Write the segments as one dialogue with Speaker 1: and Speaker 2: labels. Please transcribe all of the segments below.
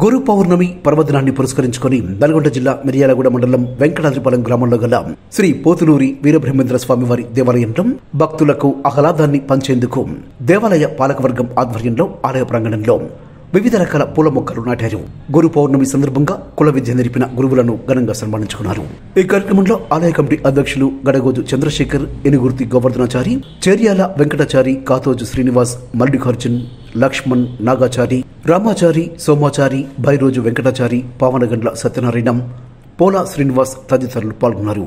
Speaker 1: గురు పౌర్ణమి పర్వదినాన్ని పురస్కరించుకుని నల్గొండ జిల్లా మిర్యాలగూడ మండలం వెంకటాద్రిపాలెం గ్రామంలో గల శ్రీ పోతులూరి వీరబ్రహ్మేంద్ర స్వామివారి దేవాలయంలో భక్తులకు ఆహ్లాదాన్ని పంచేందుకు దేవాలయ పాలకవర్గం ఆధ్వర్యంలో ఆలయ ప్రాంగణంలో వివిధ రకాల పూల మొక్కలు నాటారు. గురు పౌర్ణమి సందర్భంగా కుల విద్య నేర్పిన గురువులను ఘనంగా సన్మానించుకున్నారు. ఈ కార్యక్రమంలో ఆలయ కమిటీ అధ్యక్షులు గడగోజు చంద్రశేఖర్, ఎనుగుర్తి గోవర్ధనాచారి, చేర్యాల వెంకటాచారి, కాతోజు శ్రీనివాస్, మల్లికార్జున్, లక్ష్మణ్, నాగాచారి, రామాచారి, సోమాచారి, బైరోజు వెంకటాచారి, పావనగండ్ల సత్యనారాయణ, పోలా శ్రీనివాస్ తదితరులు పాల్గొన్నారు.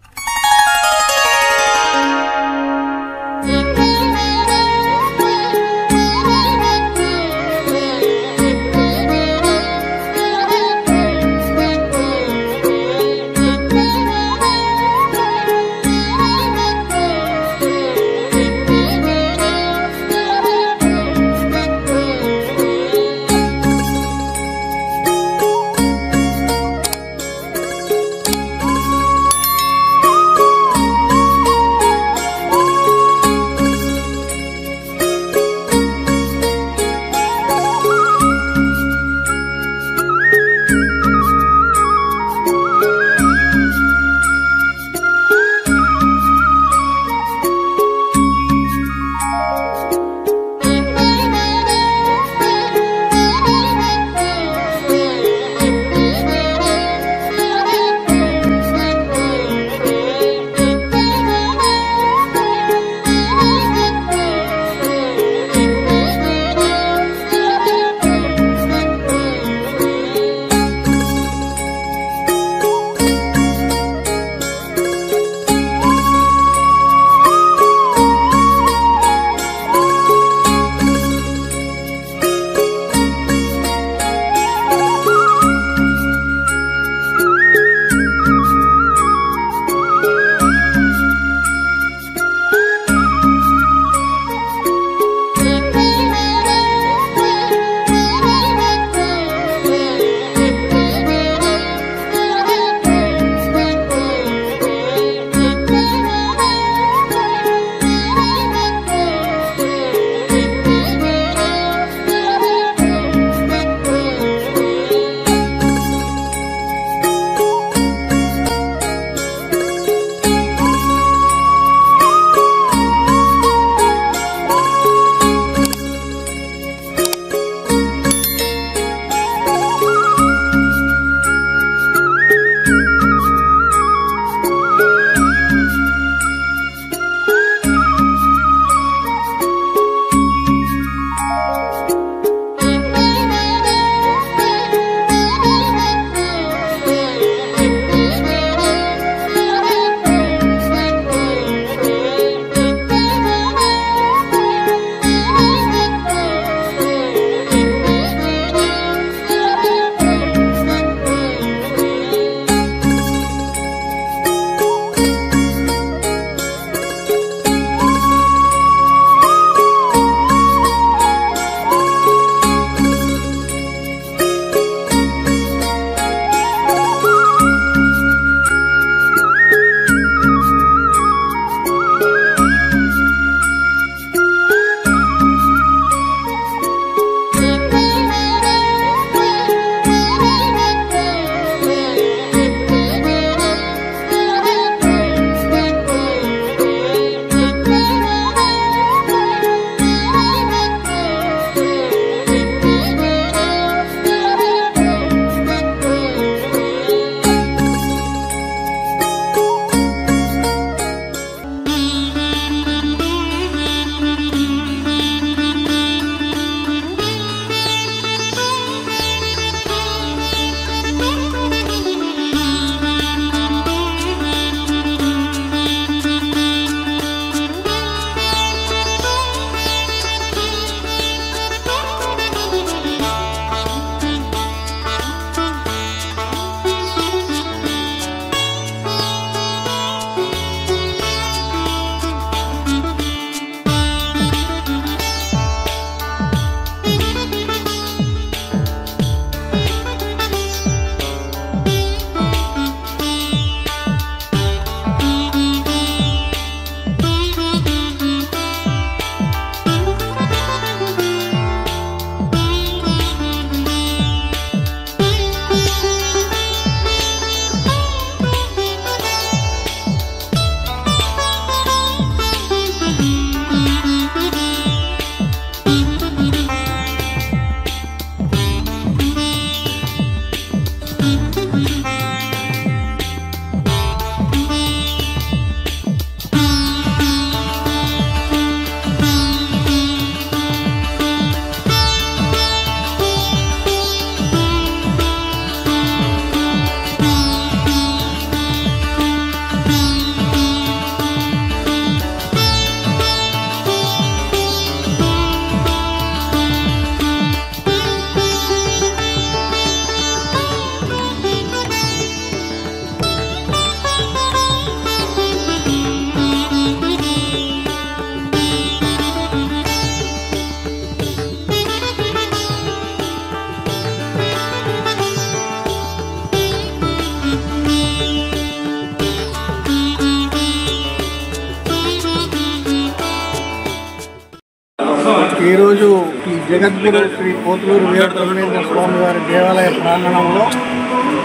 Speaker 2: ఈరోజు ఈ జగద్గురు శ్రీ పోతులూరు వీరబ్రహ్మేంద్ర స్వామి వారి దేవాలయ ప్రాంగణంలో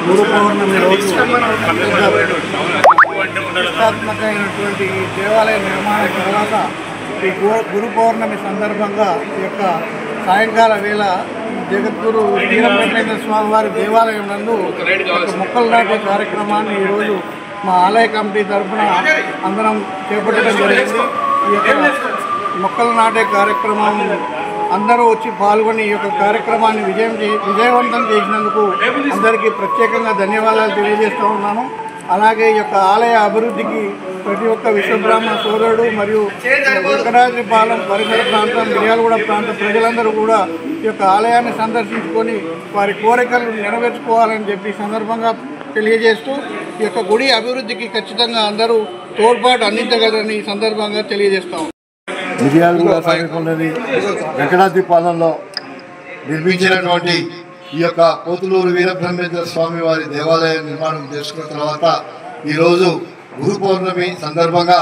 Speaker 2: గురు పౌర్ణమి రోజు ప్రతిష్టాత్మకమైనటువంటి ఈ దేవాలయ నిర్మాణం తర్వాత ఈ గురు పౌర్ణమి సందర్భంగా ఈ యొక్క సాయంకాల వేళ జగద్గురు వీరబ్రహ్మేంద్ర స్వామి వారి దేవాలయం నందు మొక్కలు నాటే కార్యక్రమాన్ని ఈరోజు మా ఆలయ కమిటీ తరఫున అందరం చేపట్టడం జరిగింది. ఈ యొక్క మొక్కలు నాటే కార్యక్రమం అందరూ వచ్చి పాల్గొని ఈ యొక్క కార్యక్రమాన్ని విజయవంతం చేసినందుకు అందరికీ ప్రత్యేకంగా ధన్యవాదాలు తెలియజేస్తూ ఉన్నాను. అలాగే ఈ యొక్క ఆలయ అభివృద్ధికి ప్రతి ఒక్క విశ్వబ్రాహ్మణ సోదరుడు మరియు వెంకటాద్రిపాలెం పరిసర ప్రాంతం మిర్యాలగూడ ప్రాంత ప్రజలందరూ కూడా ఈ యొక్క ఆలయాన్ని సందర్శించుకొని వారి కోరికలు నెరవేర్చుకోవాలని చెప్పి సందర్భంగా తెలియజేస్తూ ఈ యొక్క గుడి అభివృద్ధికి ఖచ్చితంగా అందరూ తోడ్పాటు అందించగలరని ఈ సందర్భంగా తెలియజేస్తాం.
Speaker 3: మిర్యాలగూడ సమీపంలోని వెంకటాద్రిపాలెంలో నిర్మించినటువంటి ఈ యొక్క పోతులూరు వీరబ్రహ్మేంద్ర స్వామి వారి దేవాలయ నిర్మాణం చేసుకున్న తర్వాత ఈరోజు గురు పౌర్ణమి సందర్భంగా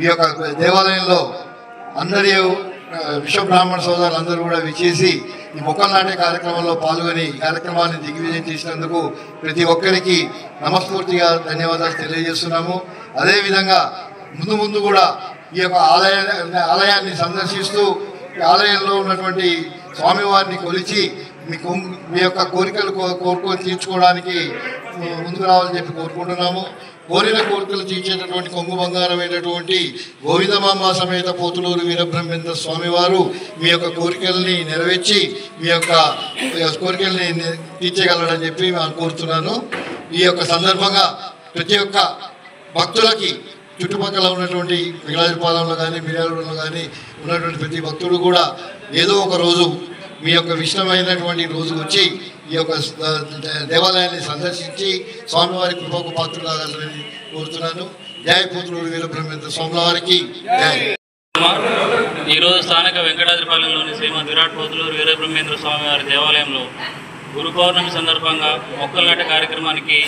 Speaker 3: ఈ యొక్క దేవాలయంలో అందరి విశ్వబ్రాహ్మణ సోదరులందరూ కూడా విచ్చేసి ఈ మొక్కలు నాటే కార్యక్రమంలో పాల్గొని ఈ కార్యక్రమాన్ని దిగ్విజయం చేసినందుకు ప్రతి ఒక్కరికి మనస్ఫూర్తిగా ధన్యవాదాలు తెలియజేస్తున్నాము. అదేవిధంగా ముందు కూడా ఈ యొక్క ఆలయాన్ని సందర్శిస్తూ ఆలయంలో ఉన్నటువంటి స్వామివారిని కొలిచి మీ యొక్క కోరికలు కోరుకొని తీర్చుకోవడానికి ముందుకు రావాలని చెప్పి కోరుకుంటున్నాము. కోరిన కోరికలు తీర్చేటటువంటి కొంగు బంగారమైనటువంటి గోవిందమాంబ సమేత పోతులూరు వీరబ్రహ్మేంద్ర స్వామివారు మీ యొక్క కోరికల్ని నెరవేర్చి మీ యొక్క కోరికల్ని తీర్చగలడని చెప్పి నేను కోరుతున్నాను. ఈ యొక్క సందర్భంగా ప్రతి ఒక్క భక్తులకి చుట్టుపక్కల ఉన్నటువంటి వెంకటాద్రిపాలెంలో కానీ మిర్యాలగూడలో కానీ ఉన్నటువంటి ప్రతి భక్తుడు కూడా ఏదో ఒక రోజు మీ యొక్క విషయమైనటువంటి రోజు వచ్చి ఈ యొక్క దేవాలయాన్ని సందర్శించి స్వామివారి కృపకు పాత్రలు కాగలరని కోరుతున్నాను. జై పోతులూరు వీరబ్రహ్మేంద్ర స్వామి వారికి జై.
Speaker 4: ఈరోజు స్థానిక వెంకటాద్రిపాలెంలోని శ్రీమద్ విరాట్ పోతులూరు వీరబ్రహ్మేంద్ర స్వామి వారి దేవాలయంలో గురు పౌర్ణమి సందర్భంగా మొక్కలు నాటే కార్యక్రమానికి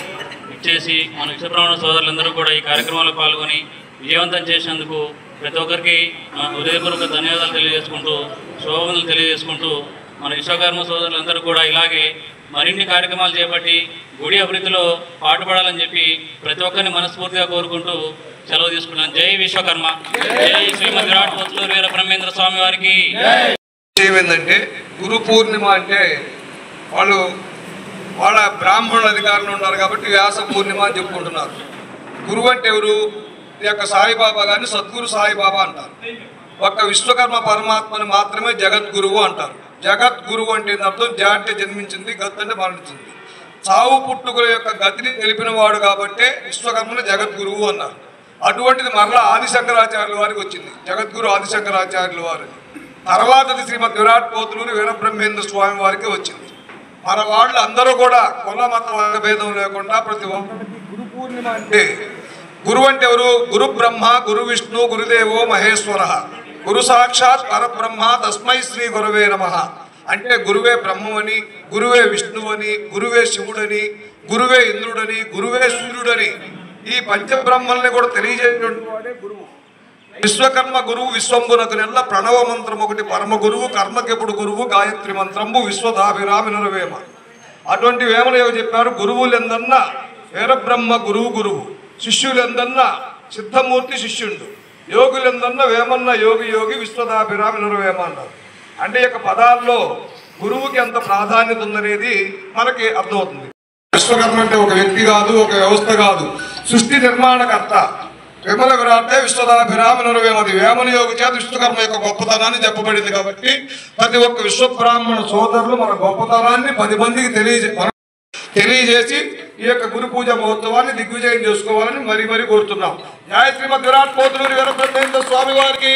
Speaker 4: ఇచ్చేసి మన విశ్వబ్రాహ్మణ సోదరులందరూ కూడా ఈ కార్యక్రమంలో పాల్గొని విజయవంతం చేసినందుకు ప్రతి ఒక్కరికి హృదయపూర్వక ధన్యవాదాలు తెలియజేసుకుంటూ శుభాకాంక్షలు తెలియజేసుకుంటూ మన విశ్వకర్మ సోదరులందరూ కూడా ఇలాగే మరిన్ని కార్యక్రమాలు చేపట్టి గుడి అభివృద్ధిలో పాటుపడాలని చెప్పి ప్రతి ఒక్కరిని మనస్ఫూర్తిగా కోరుకుంటూ సెలవు తీసుకున్నాను. జై విశ్వకర్మ, జై శ్రీమద్ విరాట్ పోతులూరు వీరబ్రహ్మేంద్ర స్వామి వారికి.
Speaker 5: ఏమైందంటే గురు పూర్ణిమ అంటే వాళ్ళ బ్రాహ్మణుల అధికారులు ఉన్నారు కాబట్టి వ్యాస పూర్ణిమ అని చెప్పుకుంటున్నారు. గురువు అంటే ఎవరు? ఈ యొక్క సాయిబాబా గారిని సద్గురు సాయిబాబా అంటారు. ఒక్క విశ్వకర్మ పరమాత్మని మాత్రమే జగద్గురువు అంటారు. జగద్గురువు అంటే అర్థం జ అంటే జన్మించింది, గత్ అంటే మరణించింది. చావు పుట్టుకుల యొక్క గతిని తెలిపిన వాడు కాబట్టే విశ్వకర్మను జగద్గురువు అన్నారు. అటువంటిది మరలా ఆదిశంకరాచార్యుల వారికి వచ్చింది, జగద్గురు ఆదిశంకరాచార్యుల వారు. తర్వాతది శ్రీమద్ విరాట్ పోతులూరు వీరబ్రహ్మేంద్ర స్వామి వారికి వచ్చింది. మన వాళ్ళు అందరూ కూడా కుల మత వర్గ భేదం లేకుండా ప్రతి ఒక్కరికి గురు పూర్ణిమ అంటే గురువు అంటే ఎవరు? గురు బ్రహ్మ, గురు విష్ణు, గురుదేవో మహేశ్వర, గురు సాక్షాత్ పరబ్రహ్మ, తస్మై శ్రీ గురవే నమః. అంటే గురువే బ్రహ్మమని, గురువే విష్ణువని, గురువే శివుడని, గురువే ఇంద్రుడని, గురువే సూర్యుడని ఈ పంచబ్రహ్మల్ని కూడా తెలియజేసేటువంటి వాడే గురువు. విశ్వకర్మ గురువు విశ్వంబునకు నెల్ల ప్రణవ మంత్రం ఒకటి పరమ గురువు, కర్మకెప్పుడు గురువు గాయత్రి మంత్రంబు విశ్వదాభిరామి నరవేమ. అటువంటి వేమన చెప్పారు, గురువులెందన్నా వీరబ్రహ్మ గురువు, శిష్యులెందన్నా సిద్ధమూర్తి శిష్యుండు, యోగులెందన్న వేమన్న యోగి విశ్వదాభిరామి నరవేమ అన్నారు. అంటే ఈ యొక్క పదాల్లో గురువుకి ఎంత ప్రాధాన్యత ఉందనేది మనకి అర్థమవుతుంది. విశ్వకర్మ అంటే ఒక వ్యక్తి కాదు, ఒక వ్యవస్థ కాదు, సృష్టి నిర్మాణకర్త. విమల విరాటే విశ్వదాభిరామ నరవేమది. వేమన యోగి చేత విశ్వకర్మ యొక్క గొప్పతనాన్ని చెప్పబడింది కాబట్టి ప్రతి ఒక్క విశ్వబ్రాహ్మణ సోదరులు మన గొప్పతనాన్ని 10 మందికి తెలియజేసి ఈ యొక్క గురు పూజ మహోత్సవాన్ని దిగ్విజయం చేసుకోవాలని మరీ కోరుతున్నాం. జై శ్రీమద్ విరాట్ పోతులూరు వీరబ్రహ్మేంద్ర స్వామి వారికి.